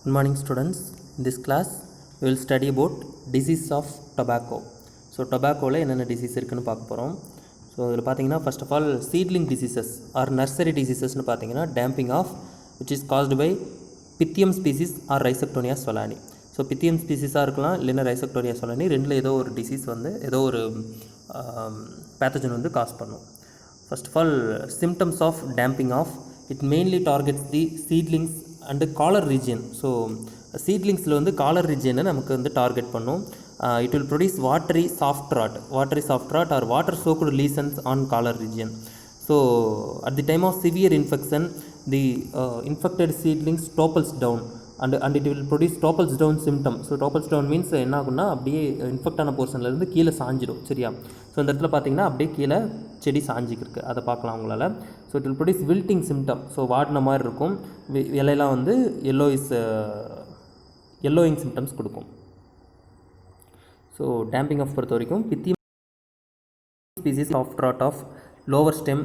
Good morning students. In this class we will study about disease of tobacco. So tobacco la enna disease irukku nu paaka porom. So idhula pathina first of all seedling diseases or nursery diseases nu pathina damping of which is caused by Pythium species or Rhizoctonia solani. So Pythium species ah irukkalam illena Rhizoctonia solani rendla edho or disease vandu edho or pathogen vandu cause pannum. First of all symptoms of damping of it mainly targets the seedlings and collar region. So seedlings la வந்து collar region நமக்கு வந்து target பண்ணும். It will produce watery soft rot or water soaked lesions on collar region. So at the time of severe infection the infected seedlings topples down and it will produce topples down symptom. So topples down means என்ன ஆகும்னா அப்படியே infect ஆன போர்ஷன்ல இருந்து கீழே சாஞ்சிடும். சரியா? So இந்த இடத்துல பார்த்தீங்கன்னா அப்படியே கீழே செடி சாஞ்சிக்கிருக்கு, அதை பார்க்கலாம் உங்களால். So it will produce wilting symptom. So வாடின மாதிரி இருக்கும், இலையெல்லாம் வந்து எல்லோயிங் சிம்டம்ஸ் கொடுக்கும். ஸோ டேம்பிங் ஆஃப் பொறுத்த வரைக்கும் Pythium species of rot of lower stem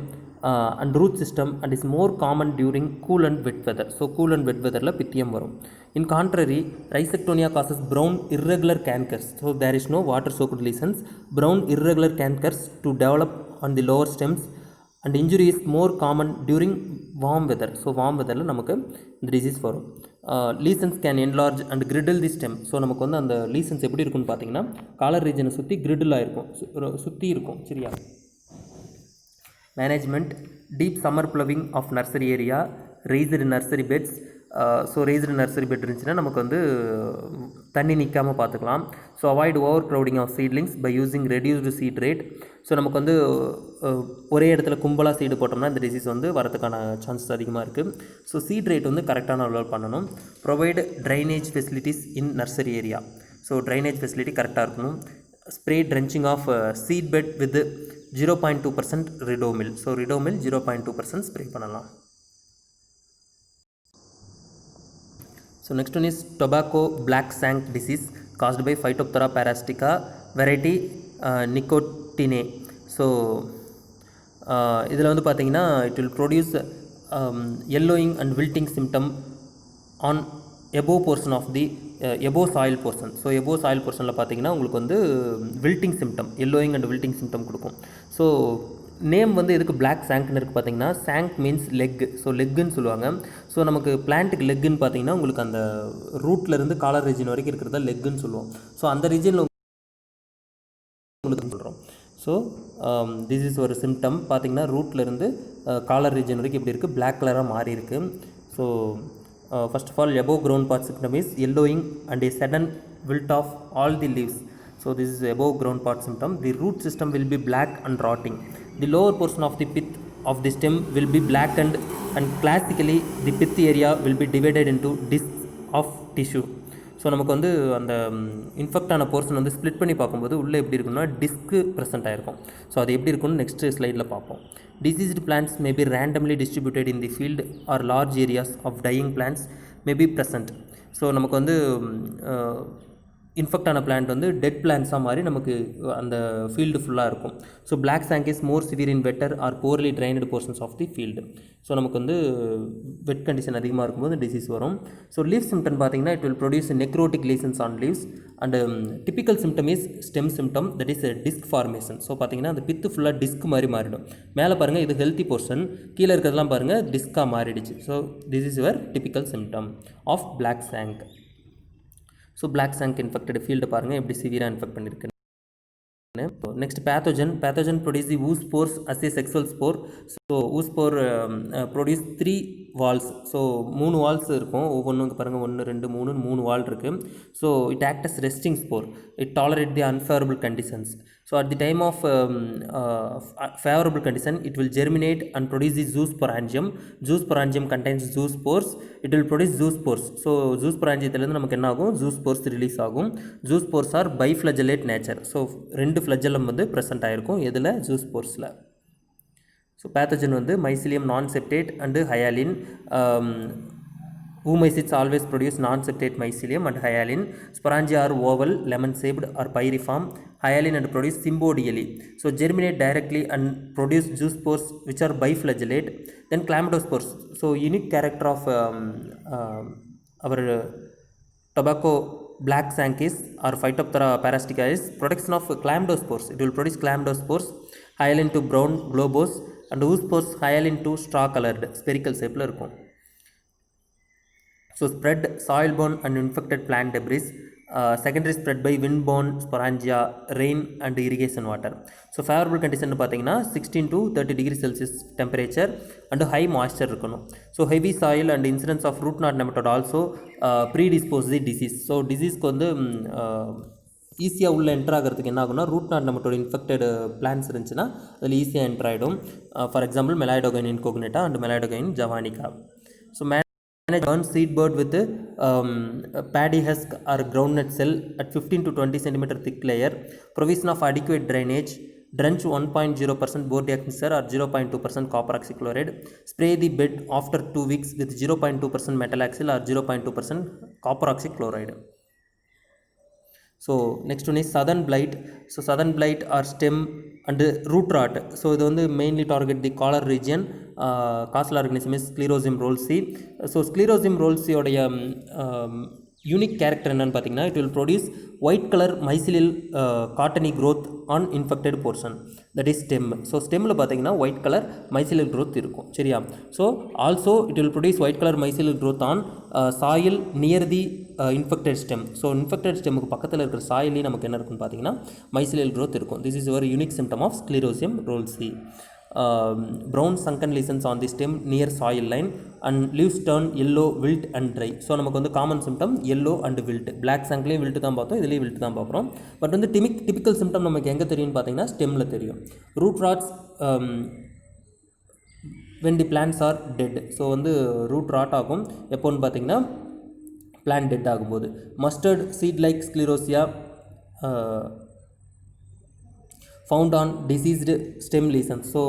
and root system and is more common during cool and wet weather. So cool and wet weather la pythium varum. In contrary, Rhizoctonia causes brown irregular cankers. So there is no water soaked lesions, brown irregular cankers to develop on the lower stems and injury is more common during warm weather. So warm weather la namakku the disease varum. Lesions can enlarge and griddle the stem. So namakku வந்து அந்த lesions எப்படி இருக்குன்னு பார்த்தீங்கன்னா collar ரீஜனை சுற்றி griddle ஆயிருக்கும், சுற்றி இருக்கும். சரியா? Management, deep summer ploughing of nursery area, raised nursery beds. So raised nursery bed இருந்துச்சுன்னா நமக்கு வந்து தண்ணி நிற்காமல் பார்த்துக்கலாம். So avoid overcrowding of seedlings by using reduced seed rate. So நமக்கு வந்து ஒரே இடத்துல கும்பலாக சீடு போட்டோம்னா இந்த டிசீஸ் வந்து வரதுக்கான சான்சஸ் அதிகமாக இருக்குது. ஸோ சீட் ரேட் வந்து கரெக்டான அளவு பண்ணணும். Provide drainage facilities in nursery area. So drainage facility கரெக்டாக இருக்கணும். Spray drenching of seed bed with 0.2% Ridomil. So Ridomil 0.2% spray பண்ணலாம். So next one is tobacco black sank disease caused by Phytophthora parasitica variety Nicotinae. So இதில் வந்து பார்த்தீங்கன்னா it will produce yellowing and wilting symptom on above portion of the above soil portion. So above soil portionல பார்த்தீங்கன்னா உங்களுக்கு வந்து wilting symptom, yellowing and wilting symptom கொடுக்கும். So name வந்து எதுக்கு black சாங்க்னு இருக்குது பார்த்தீங்கன்னா சாங்க் மீன்ஸ் லெக். ஸோ லெக்குன்னு சொல்லுவாங்க. So நமக்கு பிளான்ட்டுக்கு லெக்குன்னு பார்த்தீங்கன்னா உங்களுக்கு அந்த ரூட்லேருந்து காலர் ரீஜன் வரைக்கும் இருக்கிறதா லெக்குன்னு சொல்லுவோம். ஸோ அந்த ரீஜனில் உங்களுக்கு சொல்கிறோம். ஸோ திஸ் இஸ் ஒரு சிம்டம் பார்த்தீங்கன்னா ரூட்லேருந்து காலர் ரீஜன் வரைக்கும் எப்படி இருக்குது, பிளாக் கலராக மாறி இருக்குது. So first of all above ground part symptom is yellowing and a sudden wilt of all the leaves. So this is above ground part symptom. The root system will be black and rotting. The lower portion of the pith of the stem will be blackened and classically the pith area will be divided into discs of tissue. So நமக்கு வந்து அந்த infect ஆன portion வந்து split பண்ணி பார்க்கும்போது உள்ளே எப்படி இருக்குன்னா டிஸ்க்கு ப்ரெசென்ட் ஆகிருக்கும். ஸோ அது எப்படி இருக்குன்னு நெக்ஸ்ட் ஸ்லைடில் பார்ப்போம். Diseased plants may be randomly distributed in the field or large areas of dying plants may be present. So நமக்கு வந்து இன்ஃபெக்ட் ஆன பிளான்ட் வந்து டெட் பிளான்ஸாக மாதிரி நமக்கு அந்த ஃபீல்டு ஃபுல்லாக இருக்கும். So black shank is more severe in wetter or poorly drained portions of the field. So நமக்கு வந்து வெட் கண்டிஷன் அதிகமாக இருக்கும்போது டிசீஸ் வரும். ஸோ லீஃப் சிம்டம் பார்த்தீங்கன்னா it will produce necrotic lesions on leaves and typical symptom is stem symptom, that is disc formation. So பார்த்தீங்கன்னா அந்த பித்து ஃபுல்லாக டிஸ்க் மாதிரி மாறிடும். மேலே பாருங்கள் இது ஹெல்த்தி போர்ஷன், கீழே இருக்கிறதெல்லாம் பாருங்கள் டிஸ்காக மாறிடுச்சு. So this is your typical symptom of black shank. So black shank infected field பாருங்கள் எப்படி சிவியராக இன்ஃபெக்ட் பண்ணியிருக்கு. Next pathogen produce the oospores as a sexual spore. So oospore produce 3 walls. So 3 walls இருக்கும், ஒவ்வொன்றும் பாருங்கள் 1 2 3 3 வால் இருக்குது. So it act as resting spore. It tolerate the unfavourable conditions. So at the time of favourable condition it will germinate and produce the zoosporangium. Zoosporangium contains zoospores. It will produce zoospores. So ஜூஸ்பொராஞ்சியத்துலேருந்து நமக்கு என்ன ஆகும், zoospores release ஆகும். Zoospores are biflagellate nature. So 2 flagellum வந்து present ஆகிருக்கும் எதில், ஜூஸ்போர்ஸில். So pathogen வந்து mycelium non septate and hyaline. Oomycetes always produce non-septate mycelium and hyalin. Sporangia are oval, lemon-shaped or pyriform. Hyalin and produce symbodially. So germinate directly and produce zoospores which are biflagellate. Then chlamydospores. So unique character of our tobacco black sankis or Phytophthora parasitica is production of chlamydospores. It will produce chlamydospores, hyaline to brown globose, and oospores hyaline to straw colored spherical shape la irukum. So spread soil-borne and infected plant debris. Secondary spread by wind-borne sporangia, rain and irrigation water. So favorable condition பார்த்தீங்கன்னா 16 to 30 degree Celsius temperature and high moisture இருக்கணும். So heavy soil and incidence of root knot nematode also predispose the disease. So diseaseக்கு வந்து ஈஸியாக உள்ள enter ஆகிறதுக்கு என்ன ஆகும்னா root knot nematode infected plants இருந்துச்சுன்னா அதில் ஈஸியாக என்ட்ரு ஆகிடும். For example Meloidogyne incognita and Meloidogyne javanica. So burn seed bud with paddy husk or groundnut cell at 15 to 20 cm thick layer. Provision of adequate drainage. Drench 1.0% borax mixture or 0.2% copper oxychloride. Spray the bed after 2 weeks with 0.2% metalaxyl or 0.2% copper oxychloride. So next one is southern blight. So southern blight or stem and root rot. So இது வந்து mainly target the collar region. Causal organism is Sclerotium rollsii. So Sclerotium rollsii உடைய unique character என்னன்னு பார்த்தீங்கன்னா it will produce white color mycelial cottony growth on infected portion, that is stem. So ஸ்டெம்மில் பார்த்தீங்கன்னா white color mycelial growth இருக்கும் சரியா. So also it will produce white color mycelial growth on soil near the infected stem. So infected ஸ்டெம்முக்கு பக்கத்தில் இருக்கிற சாயிலே நமக்கு என்ன இருக்குன்னு பார்த்தீங்கன்னா mycelial growth இருக்கும். This is your unique symptom of Sclerotium rollsii. Brown sunken lesions on the stem near soil line and leaves turn yellow, wilt and dry. So நமக்கு வந்து common symptom yellow and wilt. Black சங்க்லேயும் wilt தான் பார்த்தோம், இதுலேயும் wilt தான் பார்க்குறோம். But வந்து typical symptom நமக்கு எங்கே தெரியும்னு பார்த்தீங்கன்னா ஸ்டெம்மில் தெரியும். Root rots when the plants are dead. So வந்து ரூட் ராட் ஆகும் எப்போன்னு பார்த்தீங்கன்னா பிளான்ட் டெட் ஆகும்போது. Mustard seed like sclerotia found on diseased stem lesions. So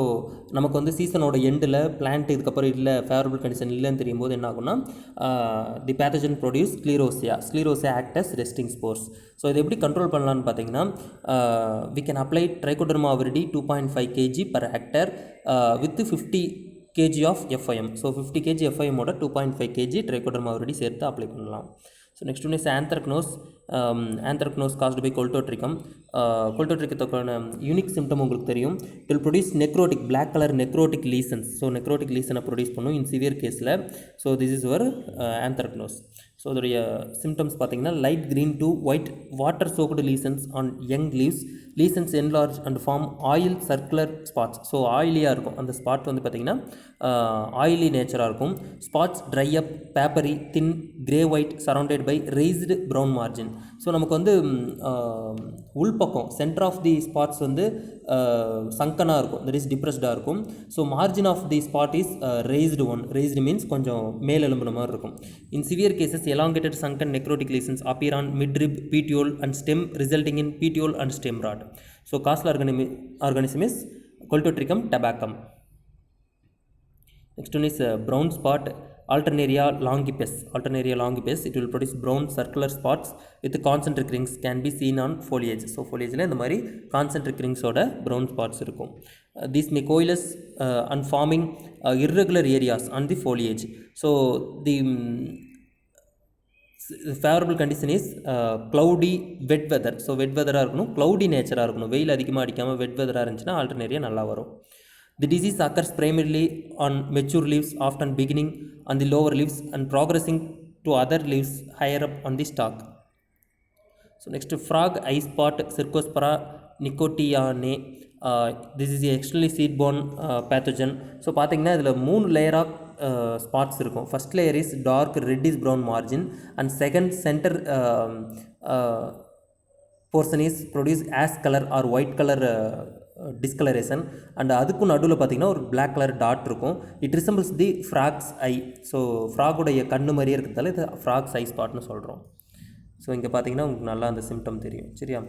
நமக்கு வந்து சீசனோட எண்டில் பிளான்ட் இதுக்கப்புறம் இல்லை ஃபேவரபிள் கண்டிஷன் இல்லைன்னு தெரியும் போது என்ன ஆகும்னா the pathogen produce sclerotia act as resting spores. So இதை எப்படி கண்ட்ரோல் பண்ணலான்னு பார்த்தீங்கன்னா we can apply Trichoderma viride 2.5 kg per hectare with 50 kg of FIM. So 50 kg FIM ஓட 2.5 kg ட்ரைகோடர்மா விரிடி சேர்த்து அப்ளை பண்ணலாம். So next one is anthracnose. Anthracnose caused by Coltotrichum. Coltotrichum unique symptom உங்களுக்கு தெரியும். it will produce necrotic black color necrotic lesions. So necrotic lesion produce பண்ணும் in severe கேஸில். So this is your anthracnose. So அதோடைய symptoms பார்த்தீங்கன்னா light green to white water soaked lesions on young leaves. Lesions enlarge and form oil circular spots. So ஆயிலியாக இருக்கும் அந்த spot வந்து பார்த்திங்கன்னா oily நேச்சராக இருக்கும். Spots dry up papery thin grey white surrounded by raised brown margin. So நமக்கு வந்து உள்பக்கம் சென்டர் ஆஃப் தி ஸ்பாட்ஸ் வந்து சங்கனாக இருக்கும், தட் இஸ் டிப்ரெஸ்டாக இருக்கும். So margin of the spot is raised means கொஞ்சம் மேல் எலும்புன மாதிரி இருக்கும். In severe cases elongated sunken necrotic lesions appear on midrib, petiole and stem resulting in petiole and stem rot. So causal organism is Coltotrichum tabacum. Next one is brown spot Alternaria longipes. It will produce brown circular spots with concentric rings can be seen on foliage. So foliage la indha mari concentric rings oda brown spots irukum. These may coalesce and forming irregular areas on the foliage. So the favourable condition is cloudy wet weather. So wet வெதராக இருக்கணும், cloudy நேச்சராக இருக்கணும், வெயில் அதிகமாக அடிக்காமல் வெட் வெதராக இருந்துச்சுன்னா Alternaria நல்லா வரும். The disease occurs primarily on mature leaves often beginning on the lower leaves and progressing to other leaves higher up on the stalk. So next frog eye spot Cercospora nicotianae. This is externally seed borne pathogen. So பார்த்தீங்கன்னா இதில் 3 layer of spots இருக்கும். First layer is dark reddish brown margin and second center portion is produce ash colour or white colour discolouration and அதுக்கும் நடுவில் பார்த்தீங்கன்னா ஒரு black colour dot இருக்கும். It resembles the frog's eye. So ஃப்ராகுடைய கண்ணு மாதிரியே இருக்கிறதால இது ஃப்ராக்ஸ் ஐ ஸ்பாட்னு சொல்கிறோம். ஸோ இங்கே பார்த்தீங்கன்னா உங்களுக்கு நல்லா அந்த சிம்டம் தெரியும் சரியா.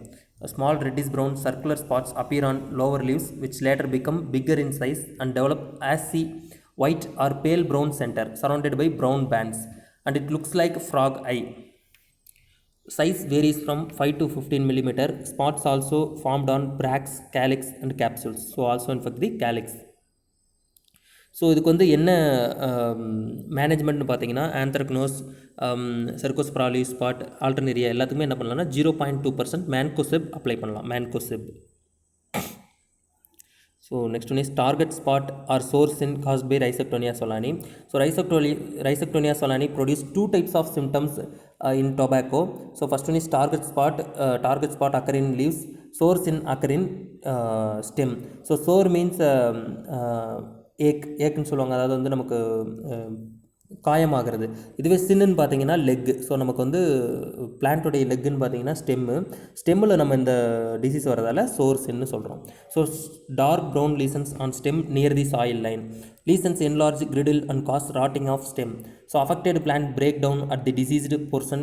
Small reddish brown circular spots appear on lower leaves which later become bigger in size and develop as C white or pale brown center surrounded by brown bands and it looks like frog eye. Size varies from 5 to 15 millimeter. Spots also formed on bracts, calyx and capsules. So also infect the calyx. So இதுக்கு வந்து என்ன மேனேஜ்மெண்ட்னு பார்த்தீங்கன்னா anthracnose, சர்கோஸ்பிராலி, spot, alternaria எல்லாத்துக்குமே என்ன பண்ணலாம்னா 0.2% mancozeb apply பண்ணலாம், mancozeb. So next one is target spot or source in caused by Rhizoctonia solani. So Rhizoctonia solani produce two types of symptoms in tobacco. So first one is target spot. Target spot occur in leaves. Source in occur in stem. So sore means ஏக்குன்னு சொல்லுவாங்க, அதாவது வந்து நமக்கு காயமாகிறது. இதுவே சின்னுன்னு பார்த்தீங்கன்னா leg. So நமக்கு வந்து பிளான்ட்டோடைய லெக்குன்னு பார்த்தீங்கன்னா ஸ்டெம்மில் நம்ம இந்த டிசீஸ் வரதால் சோர்ஸ்ன்னு சொல்கிறோம். So dark brown lesions on stem near the soil line. Lesions enlarge, griddle and cause rotting of stem. So affected plant break down at the diseased portion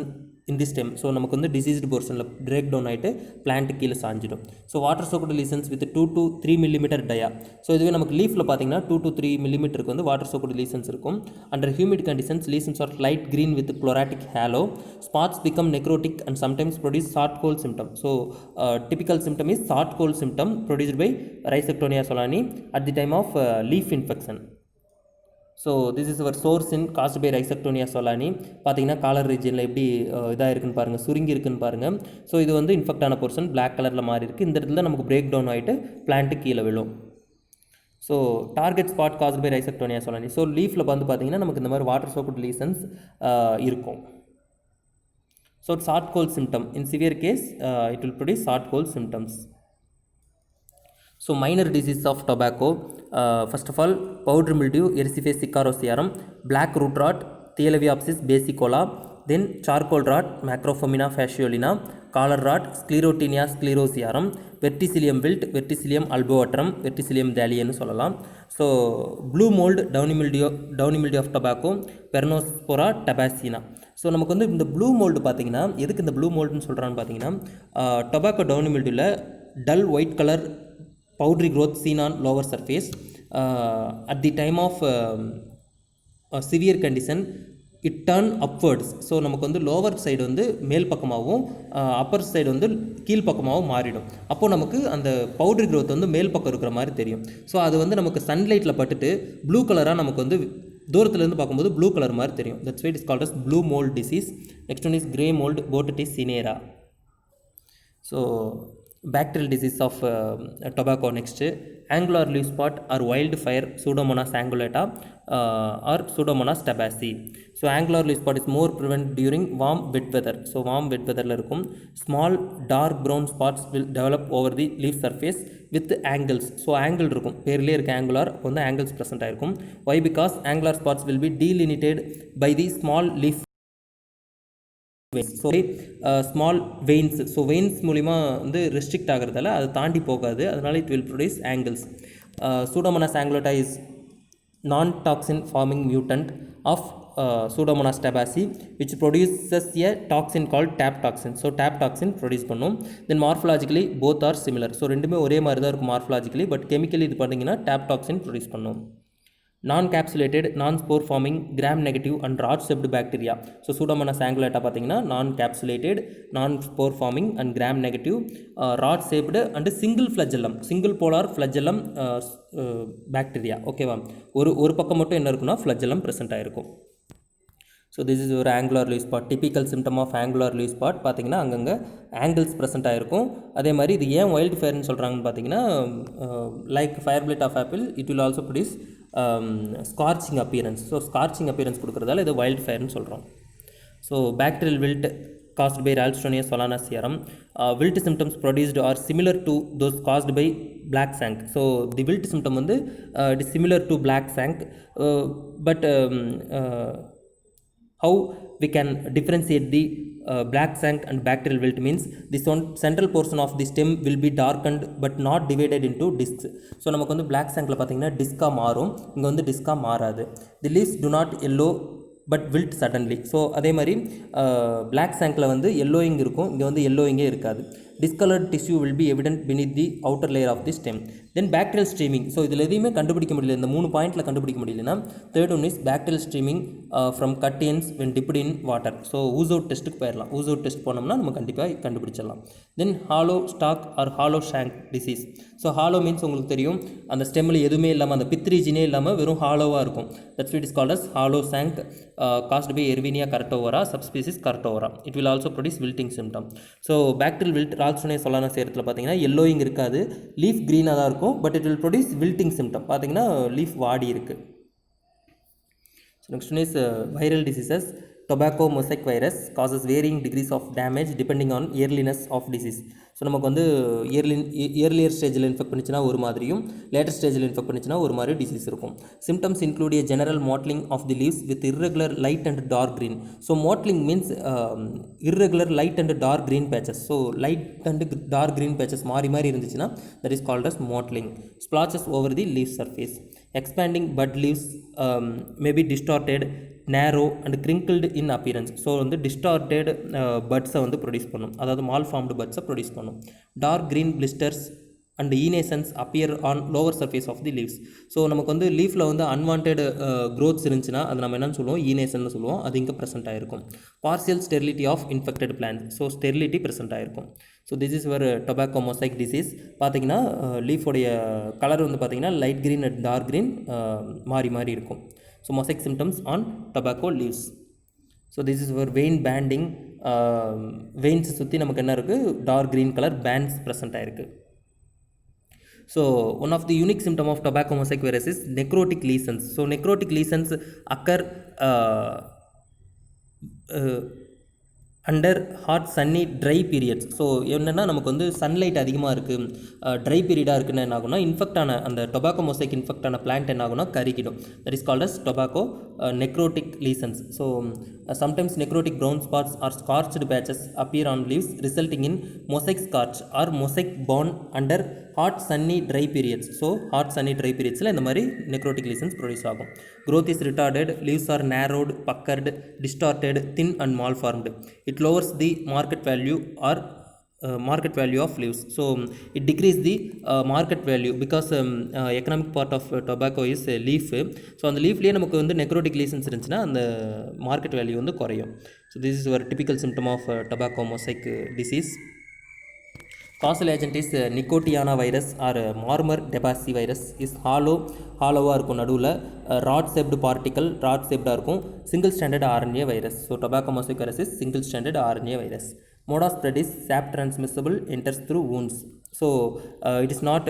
in the stem. So நமக்கு வந்து diseased portionல break down ஆகிட்டு plant கீழே சாஞ்சிடும். So water soaked lesions with 2 to 3 mm dia. So இதுவே நமக்கு லீஃபில் பார்த்தீங்கன்னா 2 to 3 mm வந்து water soaked lesions இருக்கும். Under humid conditions lesions are light green with chlorotic halo. Spots become necrotic and sometimes produce short cold symptom. So typical symptom is short cold symptom produced by Rhizoctonia solani at the time of leaf infection. So this is our sore shin caused by Rhizoctonia solani. பார்த்தீங்கன்னா collar ரீஜனில் எப்படி இதாக இருக்குன்னு பாருங்கள், சுருங்கி இருக்குன்னு பாருங்கள். So இது வந்து இன்ஃபெக்ட் ஆன போர்ஷன் பிளாக் கலரில் மாறி இருக்குது. இந்த இடத்துல நமக்கு பிரேக் டவுன் ஆகிட்டு பிளான்ட்டு கீழே விழும். So target spot cost by Rhizoctonia solani. So லீஃபில் வந்து பார்த்தீங்கன்னா நமக்கு இந்த மாதிரி வாட்டர் சோக்ட் லீசன்ஸ் இருக்கும். So short gold symptom in severe case it will produce short gold symptoms. So minor diseases of tobacco, first of all powdery mildew, Erysipelas sicariosiarum, black root rot, Thalaviopsis basicola, then charcoal rot, Macrophomina fasciolina, collar rot, Sclerotinia sclerosiarum, verticillium wilt, Verticillium alboatrum, Verticillium dahlia னு சொல்லலாம். So blue mould, downy mildew of tobacco, Peronospora tabacina. So நமக்கு வந்து இந்த blue mould பார்த்தீங்கன்னா எதுக்கு இந்த blue மோல்டுன்னு சொல்கிறான்னு பார்த்தீங்கன்னா டொபாக்கோ டவுனி மில்டியூவில் dull white colour powdery growth seen on lower surface at the time of severe condition it turn upwards. So நமக்கு வந்து லோவர் சைடு வந்து மேல் பக்கமாகவும் அப்பர் சைடு வந்து கீழ் பக்கமாகவும் மாறிடும். அப்போது நமக்கு அந்த பவுட்ரி க்ரோத் வந்து மேல் பக்கம் இருக்கிற மாதிரி தெரியும். ஸோ அது வந்து நமக்கு சன்லைட்டில் பட்டுட்டு ப்ளூ கலராக நமக்கு வந்து தூரத்துலேருந்து பார்க்கும்போது ப்ளூ கலர் மாதிரி தெரியும். That's why it is called as blue mould disease. Next one is grey mould, Botutis cinerea. So bacterial disease of tobacco. Next, angular leaf spot or wildfire, Pseudomonas angulata or Pseudomonas tabaci. So angular leaf spot is more prevalent during warm wet weather. So warm wet weather la irukum. Small dark brown spots will develop over the leaf surface with angles. So angle irukum, perle iruk angular வந்து angles present ஆயிருக்கும். Why? Because angular spots will be delineated by the small leaf. So small veins, so veins மூலிமா வந்து restrict ஆகிறதால அது தாண்டி போகாது, அதனால் it will produce angles. Pseudomonas angulata is non toxin forming mutant of Pseudomonas tabaci which produces a toxin called tap toxin. So tap toxin produce பண்ணும். Then morphologically both are similar. So ரெண்டுமே ஒரே மாதிரி தான் இருக்கும் morphologically, but chemically இது பண்ணிங்கன்னா tap toxin produce பண்ணும். non-capsulated, non-spore forming, gram-negative and rod-shaped bacteria. So Pseudomonas angulata பார்த்தீங்கன்னா non-capsulated, non-spore forming and gram-negative, rod-shaped and single flagellum, single polar flagellum bacteria. ஓகேவா, ஒரு பக்கம் மட்டும் என்ன இருக்குன்னா flagellum present ஆயிருக்கும். ஸோ திஸ் இஸ் ஒரு angular leaf spot. Typical symptom of angular leaf spot பார்த்தீங்கன்னா அங்கங்கே ஆங்கிள்ஸ் ப்ரெசென்ட் ஆகிருக்கும். அதே மாதிரி இது ஏன் வைல்டு ஃபயர்னு சொல்கிறாங்கன்னு பார்த்தீங்கன்னா like fire blight of apple it will also produce scorching appearance. So scorching appearance கொடுக்குறதால இது வைல்டு ஃபயர்னு சொல்கிறோம். So bacterial wilt caused by Ralstonia solanacearum. Wilt symptoms produced are similar to those caused by black sank. So the wilt symptom வந்து it is similar to black sank, but how we can differentiate the black sank and bacterial wilt means the central portion of the stem will be darkened but not divided into discs. So நமக்கு வந்து black sankல பார்த்தீங்கன்னா டிஸ்கா மாறும், இங்கே வந்து டிஸ்கா மாறாது. The leaves do not yellow but wilt suddenly. So அதே மாதிரி black சாங்கில் வந்து எல்லோயிங் இருக்கும், இங்கே வந்து எல்லோயிங்கே இருக்காது. discolored tissue will be evident beneath the outer layer of the stem. Then bacterial streaming. So இதில் எதையுமே கண்டுபிடிக்க முடியல, இந்த 3 பாயிண்டில் கண்டுபிடிக்க முடியலனா third one is bacterial streaming from cut ends when dipped in water. So ooze out டெஸ்ட்டுக்கு போயிடலாம். ஊசோட் டெஸ்ட் போனோம்னா நம்ம கண்டிப்பாக கண்டுபிடிச்சிடலாம். Then hollow stalk or hollow shank disease. So hollow means உங்களுக்கு தெரியும், அந்த ஸ்டெம்மில் எதுவுமே இல்லாமல், அந்த பித்ரீஜினே இல்லாமல் வெறும் ஹாலோவாக இருக்கும். That's it is called as hollow shank, caused by Erwinia cartovora, subspecies cartovora. It will also produce wilting symptom. So bacterial wilt ரால்சோனே சொல்லான சேரத்தில் பார்த்தீங்கன்னா yellowing இருக்காது, லீஃப் க்ரீனாக தான் இருக்கும், but it will produce wilting symptom. பார்த்தீங்கன்னா லீஃப் வாடி இருக்குது. So next one is viral diseases. Tobacco mosaic virus causes varying degrees of damage depending on earliness of disease. So நமக்கு வந்து earlier ஸ்டேஜில் இன்ஃபெக்ட் பண்ணிச்சுன்னா ஒரு மாதிரியும், லேட்டர் ஸ்டேஜில் இன்ஃபெக்ட் பண்ணிச்சுன்னா ஒரு மாதிரி டிசீஸ் இருக்கும். Symptoms include a general mottling of the leaves with irregular light and dark green. So mottling means irregular light and dark green patches. So light and dark green patches மாறி மாறி இருந்துச்சுன்னா that is called as mottling. Splotches over the leaf surface. Expanding bud leaves may be distorted, narrow and crinkled in appearance. So வந்து distorted பட்ஸை வந்து produce பண்ணும், அதாவது malformed பட்ஸை produce பண்ணும். Dark green blisters and enations appear on lower surface of the leaves. So நமக்கு வந்து லீஃபில் வந்து அன்வான்ட் க்ரோத்ஸ் இருந்துச்சுன்னா அது நம்ம என்னென்னு சொல்லுவோம், ஈனேசன் சொல்லுவோம். அது இங்கே ப்ரெசென்ட் ஆகிருக்கும். Partial sterility of infected plant. So sterility present ஆகிருக்கும். So this is our tobacco mosaic disease. பார்த்தீங்கன்னா லீஃபோடைய கலர் வந்து பார்த்தீங்கன்னா light green and dark green மாறி மாறி இருக்கும். So mosaic symptoms on tobacco leaves. So this is where vein banding, veins சுற்றி நமக்கு என்ன இருக்குது, dark green colour bands present ஆகிருக்கு. So one of the unique symptom of tobacco mosaic virus is necrotic lesions. So necrotic lesions occur under hot sunny dry periods. So என்னென்னா நமக்கு வந்து sunlight அதிகமாக இருக்குது, ட்ரை பீரியடாக இருக்குன்னு என்ன ஆகுனா இன்ஃபெக்ட் ஆன அந்த டொபாக்கோ மொசைக் இன்ஃபெக்ட் ஆன பிளான்ட் என்ன ஆகுனா கருகிடும். That is called as tobacco necrotic lesions. So sometimes necrotic brown spots or scorched patches appear on leaves resulting in mosaic scorch or mosaic burn under hot sunny dry periods. So hot sunny dry பீரியட்ஸில் இந்த மாதிரி necrotic lesions produce ஆகும். growth is retarded, leaves are narrowed, puckered, distorted, thin and malformed. It lowers the market value or market value of leaves. So it decreases the market value because economic part of tobacco is leaf. So அந்த லீஃப்லேயே நமக்கு வந்து necrotic lessons இருந்துச்சுன்னா அந்த market value வந்து குறையும். So this is ஒரு typical symptom of tobacco mosaic disease. Causal agent is Nicotiana virus or Marmor Debasi virus is ஹாலோவாக இருக்கும், நடுவில் ராட் ஷேப்டு பார்ட்டிக்கல் ராட் ஷேப்டாக இருக்கும், single stranded RNA virus. So tobacco mosaic virus is single stranded RNA virus. Mode of spread is sap transmissible, enters through wounds. So it is not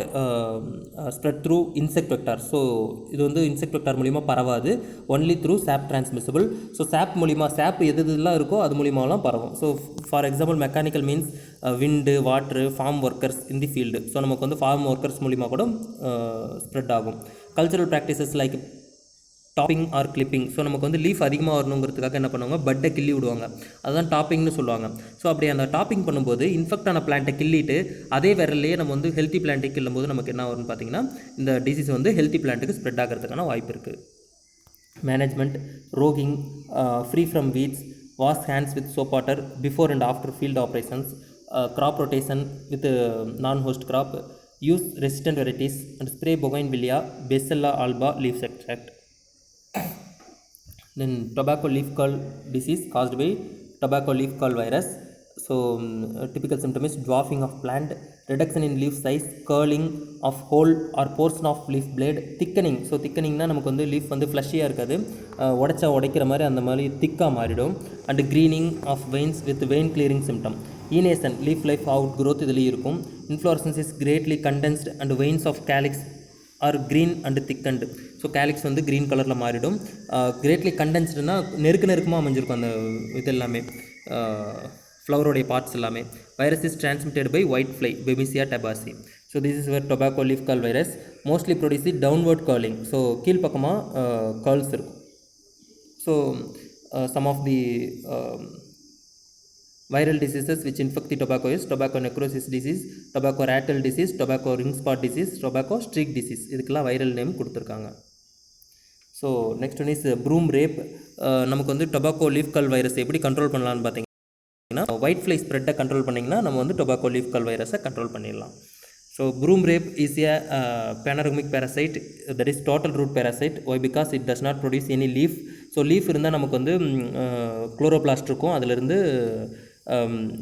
spread through insect vector. So இது வந்து insect vector மூலிமா பரவாது, only through sap transmissible. So sap மூலிமா, sap எதுலாம் இருக்கோ அது மூலிமாலாம் பரவும். So for example mechanical means wind, water, form workers in the field. So நமக்கு வந்து ஃபார்ம் ஒர்க்கர்ஸ் மூலிமா கூட ஸ்ப்ரெட் ஆகும். Cultural practices like topping or clipping. So நமக்கு வந்து லீஃப் அதிகமாக வரணுங்கிறதுக்காக என்ன பண்ணுவாங்க, பட்டை கிள்ளி விடுவாங்க, அதுதான் டாப்பிங்னு சொல்லுவாங்க. ஸோ அப்படி அந்த டாப்பிங் பண்ணும்போது இன்ஃபெக்ட் ஆன பிளான்ட்டை கிள்ளிட்டு அதே விரல்லையே நம்ம வந்து ஹெல்த்தி பிளான்ட்டை கிள்ளும்போது நமக்கு என்ன வரும்னு பார்த்தீங்கன்னா இந்த டிசீஸ் வந்து ஹெல்த்தி பிளான்ட்டுக்கு ஸ்ப்ரெட் ஆகிறதுக்கான வாய்ப்பு இருக்குது. Management, roguing, free from weeds, wash hands with soap water before and after field operations, crop rotation with non-host crop, use resistant varieties and spray bougainvillea, Bacilla alba leaf extract. Then tobacco leaf curl disease caused by tobacco leaf curl virus. So typical symptom is dwarfing of plant, reduction in leaf size, curling of whole or portion of leaf blade, thickening. So thickening na நமக்கு வந்து leaf வந்து ஃப்ளஷியாக இருக்காது, உடைக்கிற மாதிரி அந்த மாதிரி திக்காக மாறிடும். And greening of veins with vein clearing symptom. Enation, leaf life outgrowth இதுலேயும் இருக்கும். Inflorescence is greatly condensed and veins of calyx are green and thickened. So calyx வந்து க்ரீன் கலரில் மாறிடும். கிரேட்லி கண்டென்ஸ்டுனா நெருக்கமாக அமைஞ்சிருக்கும் அந்த இது எல்லாமே, ஃப்ளவரோடைய பார்ட்ஸ் எல்லாமே. Virus is transmitted by white fly, Bemisia tabaci. So this is where tobacco leaf curl virus mostly produce the downward curling. So கீழ்ப்பக்கமாக கர்ல்ஸ் இருக்கும். So some of the viral diseases which infect the tobacco is tobacco necrosis disease, tobacco rattle disease, tobacco ring spot disease, tobacco streak disease. இதுக்கெல்லாம் viral name கொடுத்துருக்காங்க. So next one is broom rape. நமக்கு வந்து tobacco leaf curl virus எப்படி control பண்ணலான்னு பார்த்தீங்கன்னா white fly ஸ்ப்ரெட்டை control பண்ணிங்கன்னா நம்ம வந்து டொபாக்கோ லீஃப் கல் வைரஸை கண்ட்ரோல் பண்ணிடலாம். So broomrape is a phanerogamic parasite, that is total root parasite. Why because it does not produce any leaf. So leaf இருந்தால் நமக்கு வந்து குளோரோபிளாஸ்ட் இருக்கும், அதிலிருந்து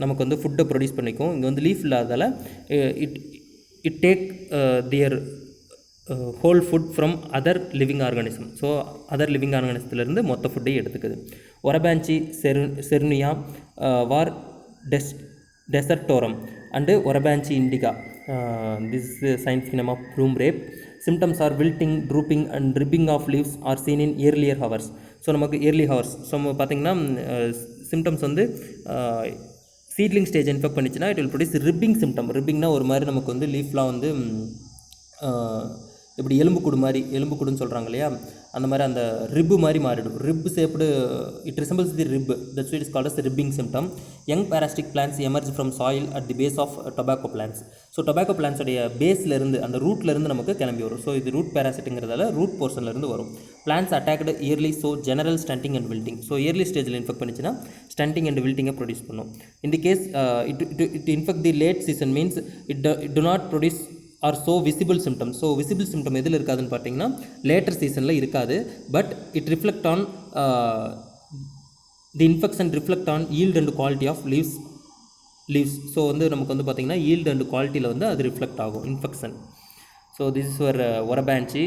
நமக்கு வந்து ஃபுட்டை ப்ரொடியூஸ் பண்ணிக்கும். இங்கே வந்து லீஃப் இல்லாததால் it take their whole food from other living organism. So other living ஆர்கானிசத்துலேருந்து மொத்த ஃபுட்டையும் எடுத்துக்குது. Orobanche cernua var desertorum and Orobanche indica. This science name of broom rape. Symptoms are wilting, drooping and ribbing of leaves are seen in earlier hours. So நமக்கு early hours, so பார்த்திங்கன்னா symptoms வந்து seedling stage infect பண்ணிச்சுன்னா it will produce ribbing symptom. ரிப்பிங்னா ஒரு மாதிரி நமக்கு வந்து லீஃப்லாம் வந்து இப்படி எலும்புக்கூடு மாதிரி, எலும்புக்கூடுன்னு சொல்கிறாங்க இல்லையா, அந்த மாதிரி அந்த ரிப்பு மாதிரி மாறிடும். Rib shaped, it resembles the rib, that's it is called as ribbing symptom. Young parasitic plants emerge from soil at the base of tobacco plants. So tobacco பிளான்ஸோடைய பேஸ்லேருந்து, அந்த ரூட்லேருந்து நமக்கு கிளம்பி வரும். ஸோ இது ரூட் பேராசிட்டுங்கிறதால ரூட் போர்ஷன்லேருந்து வரும். Plants attacked early, so general stunting and wilting. So early ஸ்டேஜில் இன்ஃபெக்ட் பண்ணிச்சுன்னா ஸ்டண்டிங் அண்ட் வில்ட்டிங்கை ப்ரொடியூஸ் பண்ணும். In the case it infect the late season means it do not produce or so visible symptom. So visible symptom எதில் இருக்காதுன்னு பார்த்தீங்கன்னா later சீசனில் இருக்காது. But it reflect on the infection reflect on yield and quality of leaves. So வந்து நமக்கு வந்து பார்த்திங்கன்னா yield and குவாலிட்டியில் வந்து அது ரிஃப்ளெக்ட் ஆகும் இன்ஃபெக்ஷன். ஸோ திஸ் இஸ் ஒரு ஒரபான்சி,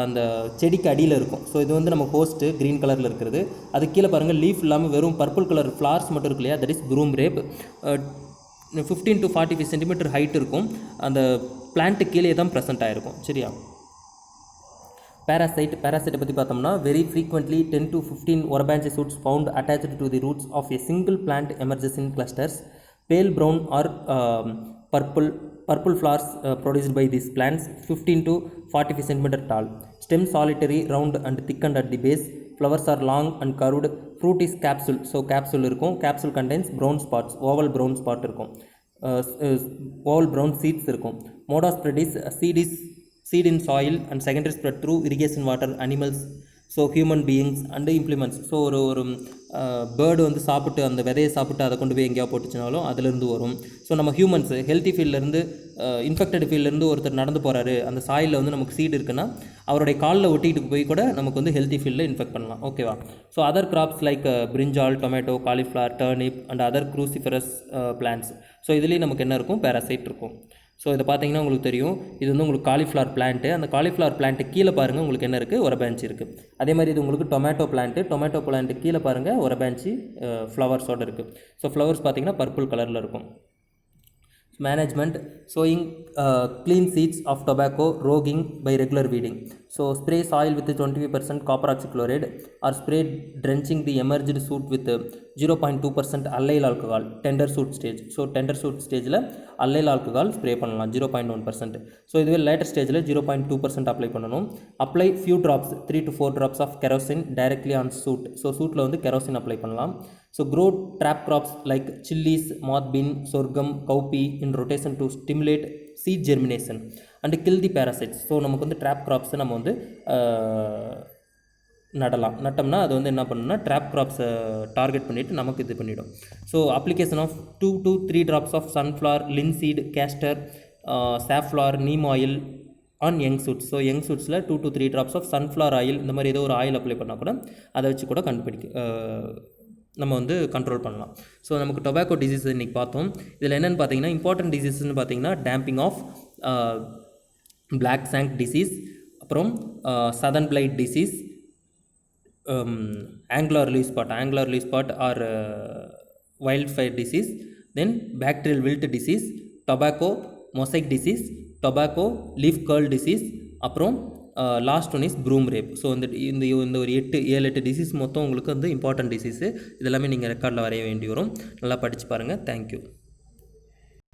அந்த செடிக்கு அடியில் இருக்கும். ஸோ இது வந்து நம்ம ஹோஸ்ட்டு க்ரீன் கலரில் இருக்கிறது. அது கீழே பாருங்கள் லீஃப் இல்லாமல் வெறும் பர்பிள் கலர் ஃப்ளார்ஸ் மட்டும் இருக்கு இல்லையா, that is broom rape. 15 to 45 centimetre height இருக்கும். அந்த பிளான்ட்டு கீழே தான் ப்ரெசென்ட் ஆகிருக்கும். சரியா? பேராசைட்டை பற்றி பார்த்தோம்னா very frequently 10 to 15 Orobanche shoots found attached to the roots of a single plant emerges in clusters. Pale brown or purple flowers produced by these plants, 15 to 45 cm tall. Stem solitary, round and thickened at the base. Flowers are long and curved. Fruit is capsule. So capsule இருக்கும். Capsule contains brown spots, oval brown spot இருக்கும். Oval brown seeds இருக்கும். Mode of spread is seed in soil and secondary spread through irrigation water, animals, so human beings and implements. So ஒரு bird வந்து சாப்பிட்டு அந்த விதையை சாப்பிட்டு அதை கொண்டு போய் எங்கேயா போட்டுச்சுனாலும் அதிலேருந்து வரும். ஸோ நம்ம ஹியூமன்ஸு ஹெல்த்தி ஃபீல்ட்லேருந்து இன்ஃபெக்டட் ஃபீல்ட்லேருந்து ஒருத்தர் நடந்து போகிறாரு, அந்த சாயிலில் வந்து நமக்கு சீடு இருக்குன்னா அவருடைய காலில் ஒட்டிகிட்டு போய் கூட நமக்கு வந்து ஹெல்த்தி ஃபீல்டில் இன்ஃபெக்ட் பண்ணலாம். ஓகேவா? So other crops like brinjal, tomato, cauliflower, turnip and other cruciferous plants. So இதுலேயும் நமக்கு என்ன இருக்கும்? பேராசைட் இருக்கும். ஸோ இதை பார்த்தீங்கன்னா உங்களுக்கு தெரியும், இது வந்து உங்களுக்கு காலிஃப்ளவர் பிளான்ட்டு. அந்த காலிஃப்ளவர் பிளான்ட்டு கீழே பாருங்கள் உங்களுக்கு என்ன இருக்குது? ஒரபான்சி இருக்குது. அதே மாதிரி இது உங்களுக்கு டொமேட்டோ பிளான்ட்டு கீழே பாருங்கள் ஒரபான்சி ஃப்ளவர்ஸோடு இருக்குது. ஸோ ஃப்ளவர்ஸ் பார்த்தீங்கன்னா பர்பிள் கலரில் இருக்கும். Management: sowing clean seeds of tobacco, roguing by regular weeding. So spray soil with 25% copper oxychloride or spray drenching the emerged shoot with 0.2% allyl alcohol, tender shoot stage. So tender shoot stageல allyl alcohol spray பண்ணலாம் 0.1%. So இதுவே later stageல 0.2% apply பண்ணணும். Apply few drops, 3 to 4 drops of kerosene directly on shoot. So shootல வந்து kerosene apply பண்ணலாம். So grow trap crops like chilies, moth bean, sorghum, cowpea in rotation to stimulate seed germination and kill the parasites. So நமக்கு வந்து drop கிராப்ஸை நம்ம வந்து நட்டோம்னா அது வந்து என்ன பண்ணணும்னா ட்ராப் கிராப்ஸை டார்கெட் பண்ணிவிட்டு நமக்கு இது பண்ணிவிடும். So application of 2 to 3 drops of sunflower, linseed, castor, safflower, neem oil on young shoots. So young ஷூட்ஸில் 2 to 3 drops of sunflower oil, இந்த மாதிரி ஏதோ ஒரு ஆயில் அப்ளை பண்ணால் கூட அதை வச்சு கூட நம்ம வந்து கண்ட்ரோல் பண்ணலாம். ஸோ நமக்கு டொபாக்கோ டிசீஸ் இன்றைக்கி பார்த்தோம். இதில் என்னென்னு பார்த்தீங்கன்னா இம்பார்ட்டன்ட் டிசீஸ்ன்னு பார்த்தீங்கன்னா damping off black shank disease, அப்புறம் southern blight disease, angular leaf spot or wild fire disease, then bacterial wilt disease, tobacco mosaic disease, tobacco leaf curl disease, அப்புறம் last one is broom rape. So இந்த ஒரு 7-8 disease மொத்தம் உங்களுக்கு வந்து important disease. இதெல்லாமே நீங்கள் ரெக்கார்டில் வரைய வேண்டி வரும். நல்லா படித்து பாருங்கள். தேங்க்யூ.